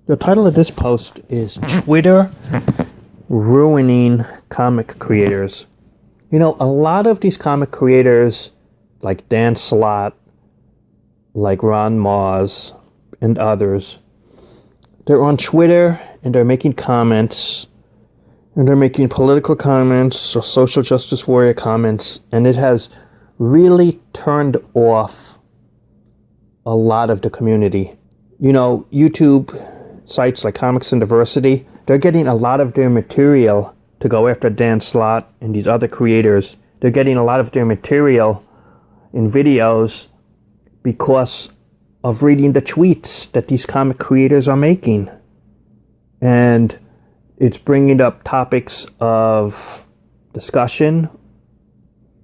The title of this post is Twitter Ruining Comic Creators. You know, a lot of these comic creators, like Dan Slott, like Ron Moss, and others, they're on Twitter and they're making comments, and they're making political comments or social justice warrior comments, and it has really turned off a lot of the community. You know, YouTube sites like Comics and Diversity, they're getting a lot of their material to go after Dan Slott and these other creators. They're getting a lot of their material in videos because of reading the tweets that these comic creators are making. And it's bringing up topics of discussion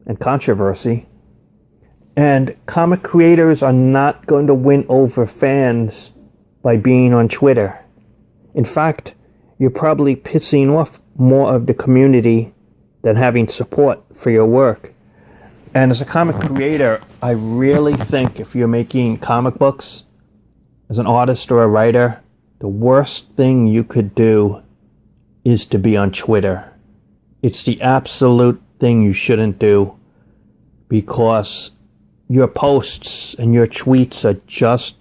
and controversy. And comic creators are not going to win over fans by being on Twitter. In fact, you're probably pissing off more of the community than having support for your work. And as a comic creator, I really think if you're making comic books as an artist or a writer, the worst thing you could do is to be on Twitter. It's the absolute thing you shouldn't do, because your posts and your tweets are just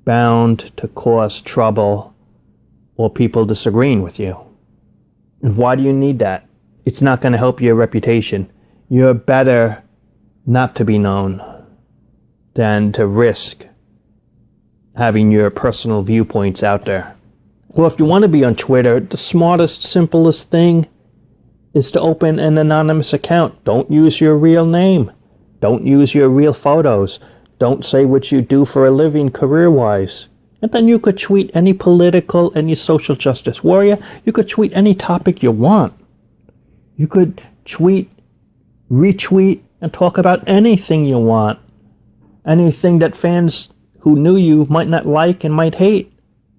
bound to cause trouble or people disagreeing with you. And why do you need that? It's not going to help your reputation. You're better not to be known than to risk having your personal viewpoints out there. Well, if you want to be on Twitter, the smartest, simplest thing is to open an anonymous account. Don't use your real name. Don't use your real photos. Don't say what you do for a living career-wise. And then you could tweet any political, any social justice warrior. You could tweet any topic you want. You could tweet, retweet, and talk about anything you want. Anything that fans who knew you might not like and might hate.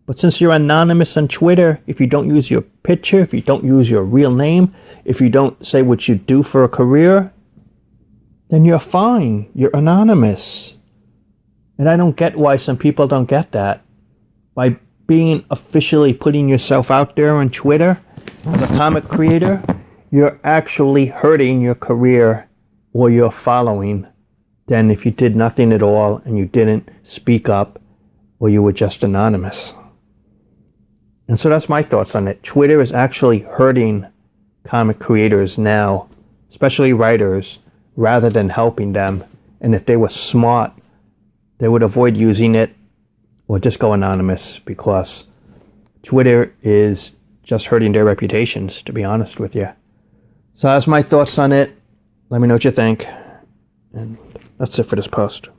But since you're anonymous on Twitter, if you don't use your picture, if you don't use your real name, if you don't say what you do for a career, then you're fine. You're anonymous. And I don't get why some people don't get that. By being officially putting yourself out there on Twitter as a comic creator, you're actually hurting your career or your following than if you did nothing at all and you didn't speak up or you were just anonymous. And so that's my thoughts on it. Twitter is actually hurting comic creators now, especially writers, rather than helping them. And if they were smart, they would avoid using it or just go anonymous, because Twitter is just hurting their reputations, to be honest with you. So that's my thoughts on it. Let me know what you think. And that's it for this post.